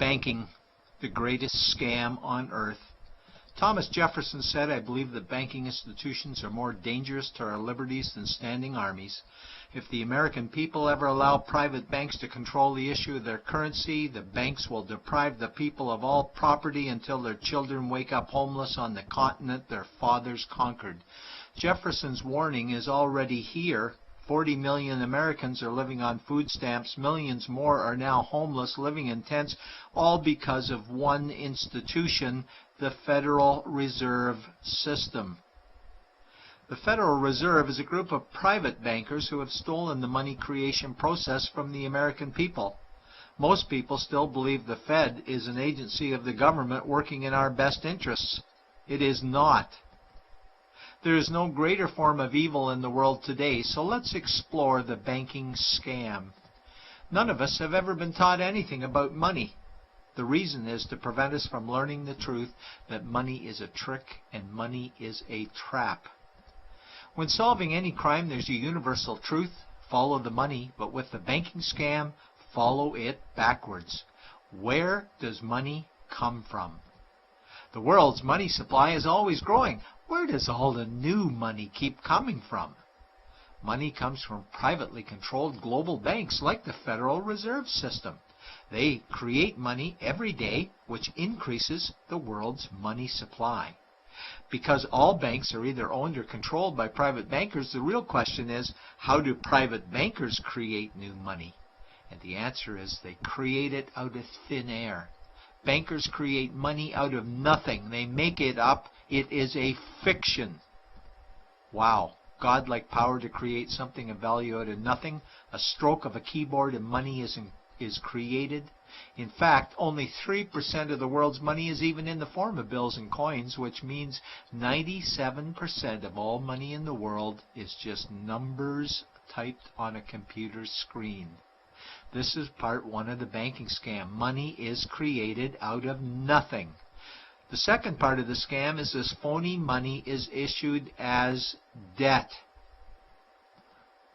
Banking, the greatest scam on earth. Thomas Jefferson said, "I believe that banking institutions are more dangerous to our liberties than standing armies. If the American people ever allow private banks to control the issue of their currency, the banks will deprive the people of all property until their children wake up homeless on the continent their fathers conquered." Jefferson's warning is already here. 40 million Americans are living on food stamps. Millions more are now homeless, living in tents, all because of one institution, the Federal Reserve System. The Federal Reserve is a group of private bankers who have stolen the money creation process from the American people. Most people still believe the Fed is an agency of the government working in our best interests. It is not. There is no greater form of evil in the world today, so let's explore the banking scam. None of us have ever been taught anything about money. The reason is to prevent us from learning the truth that money is a trick and money is a trap. When solving any crime, there's a universal truth: follow the money, but with the banking scam, follow it backwards. Where does money come from? The world's money supply is always growing. Where does all the new money keep coming from? Money comes from privately controlled global banks like the Federal Reserve System. They create money every day, which increases the world's money supply. Because all banks are either owned or controlled by private bankers, the real question is, how do private bankers create new money? And the answer is they create it out of thin air. Bankers create money out of nothing. They make it up. It is a fiction. Wow. Godlike power to create something of value out of nothing. A stroke of a keyboard and money is created. In fact, only 3% of the world's money is even in the form of bills and coins, which means 97% of all money in the world is just numbers typed on a computer screen. This is part one of the banking scam. Money is created out of nothing. The second part of the scam is this phony money is issued as debt.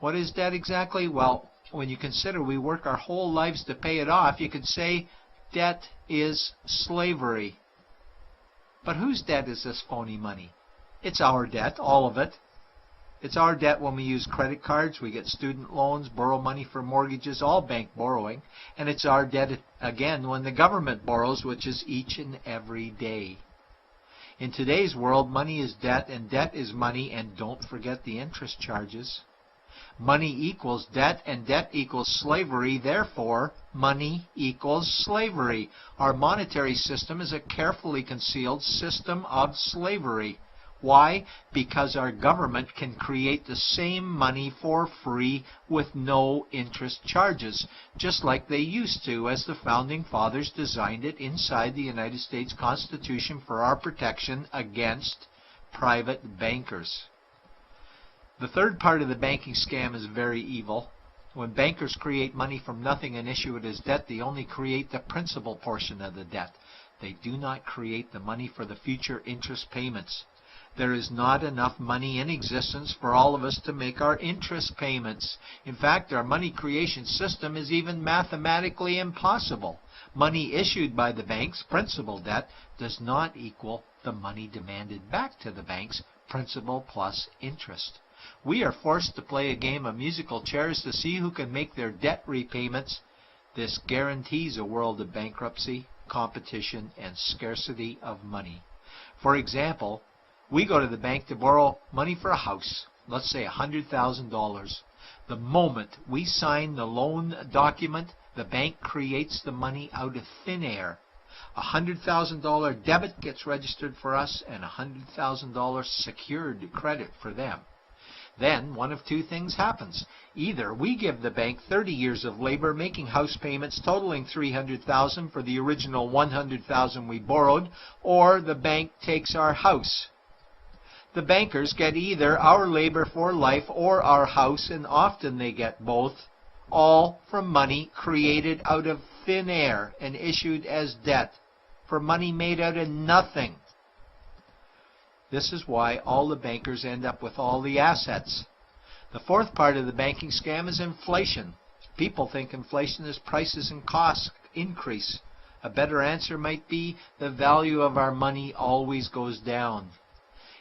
What is debt exactly? Well, when you consider we work our whole lives to pay it off, you could say debt is slavery. But whose debt is this phony money? It's our debt, all of it. It's our debt when we use credit cards, we get student loans, borrow money for mortgages, all bank borrowing. And it's our debt again when the government borrows, which is each and every day. In today's world, money is debt and debt is money, and don't forget the interest charges. Money equals debt and debt equals slavery, therefore money equals slavery. Our monetary system is a carefully concealed system of slavery. Why? Because our government can create the same money for free with no interest charges, just like they used to, as the Founding Fathers designed it inside the United States Constitution for our protection against private bankers. The third part of the banking scam is very evil. When bankers create money from nothing and issue it as debt, they only create the principal portion of the debt. They do not create the money for the future interest payments. There is not enough money in existence for all of us to make our interest payments. In fact, our money creation system is even mathematically impossible. Money issued by the banks, principal debt, does not equal the money demanded back to the banks, principal plus interest. We are forced to play a game of musical chairs to see who can make their debt repayments. This guarantees a world of bankruptcy, competition, and scarcity of money. For example, we go to the bank to borrow money for a house, let's say $100,000. The moment we sign the loan document, the bank creates the money out of thin air. A $100,000 debit gets registered for us and a $100,000 secured credit for them. Then one of two things happens. Either we give the bank 30 years of labor making house payments totaling $300,000 for the original $100,000 we borrowed, or the bank takes our house. The bankers get either our labor for life or our house, and often they get both, all from money created out of thin air and issued as debt, for money made out of nothing. This is why all the bankers end up with all the assets. The fourth part of the banking scam is inflation. People think inflation is prices and costs increase. A better answer might be the value of our money always goes down.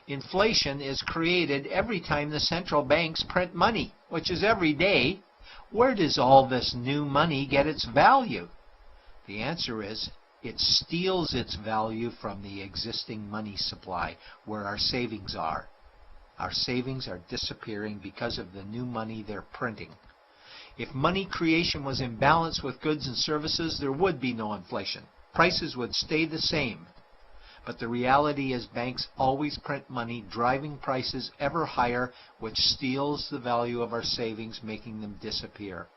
Inflation is created every time the central banks print money, which is every day. Where does all this new money get its value? The answer is it steals its value from the existing money supply, where our savings are. Our savings are disappearing because of the new money they're printing. If money creation was in balance with goods and services, there would be no inflation. Prices would stay the same. But the reality is banks always print money, driving prices ever higher, which steals the value of our savings, making them disappear.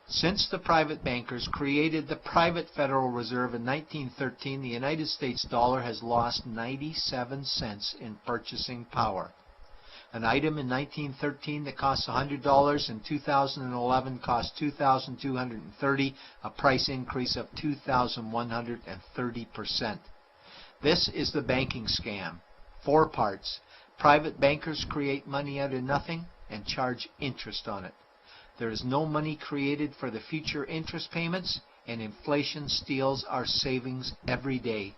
Since the private bankers created the private Federal Reserve in 1913, the United States dollar has lost 97 cents in purchasing power. An item in 1913 that cost $100 in 2011 cost $2,230, a price increase of 2,130%. This is the banking scam. 4 parts. Private bankers create money out of nothing and charge interest on it. There is no money created for the future interest payments, and inflation steals our savings every day.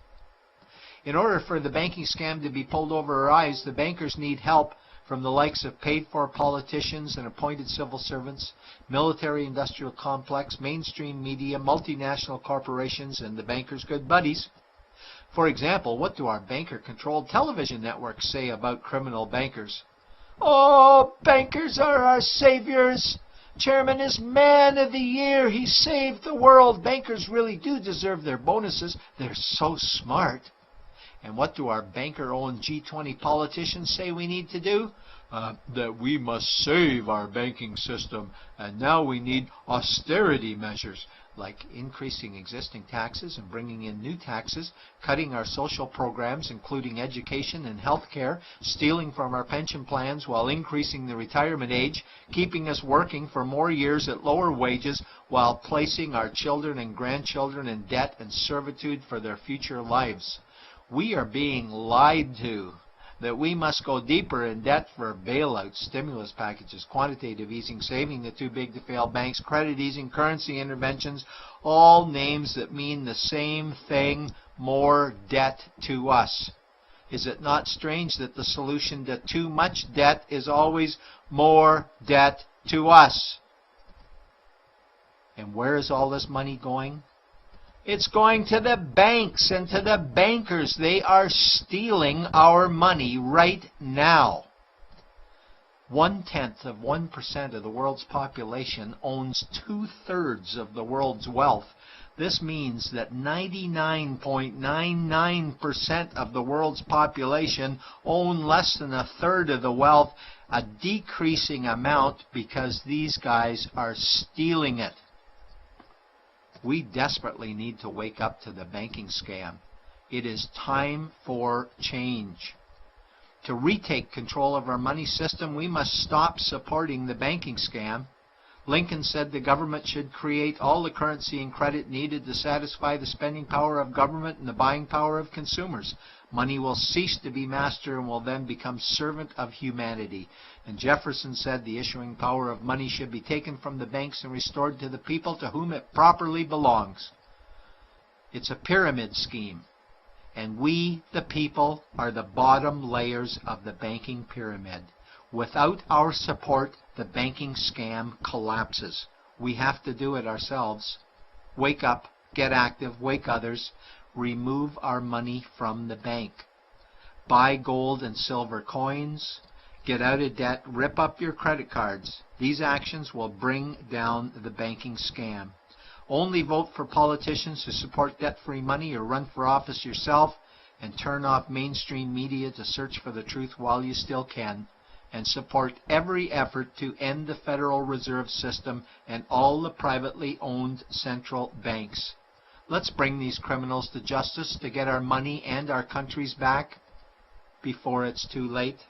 In order for the banking scam to be pulled over our eyes, the bankers need help from the likes of paid-for politicians and appointed civil servants, military-industrial complex, mainstream media, multinational corporations, and the bankers' good buddies. For example, what do our banker-controlled television networks say about criminal bankers? "Oh, bankers are our saviors. Chairman is man of the year. He saved the world. Bankers really do deserve their bonuses. They're so smart." And what do our banker-owned G20 politicians say we need to do? That we must save our banking system, and now we need austerity measures, like increasing existing taxes and bringing in new taxes, cutting our social programs, including education and health care, stealing from our pension plans while increasing the retirement age, keeping us working for more years at lower wages while placing our children and grandchildren in debt and servitude for their future lives. We are being lied to that we must go deeper in debt for bailouts, stimulus packages, quantitative easing, saving the too big to fail banks, credit easing, currency interventions, all names that mean the same thing, more debt to us. Is it not strange that the solution to too much debt is always more debt to us? And where is all this money going? It's going to the banks and to the bankers. They are stealing our money right now. 0.1% of the world's population owns 2/3 of the world's wealth. This means that 99.99% of the world's population own less than 1/3 of the wealth, a decreasing amount because these guys are stealing it. We desperately need to wake up to the banking scam. It is time for change. To retake control of our money system, we must stop supporting the banking scam. Lincoln said the government should create all the currency and credit needed to satisfy the spending power of government and the buying power of consumers. Money will cease to be master and will then become servant of humanity. And Jefferson said the issuing power of money should be taken from the banks and restored to the people to whom it properly belongs. It's a pyramid scheme. And we, the people, are the bottom layers of the banking pyramid. Without our support, the banking scam collapses. We have to do it ourselves. Wake up, get active, wake others. Remove our money from the bank. Buy gold and silver coins. Get out of debt. Rip up your credit cards. These actions will bring down the banking scam. Only vote for politicians who support debt-free money, or run for office yourself, and turn off mainstream media to search for the truth while you still can. And support every effort to end the Federal Reserve System and all the privately owned central banks. Let's bring these criminals to justice to get our money and our countries back before it's too late.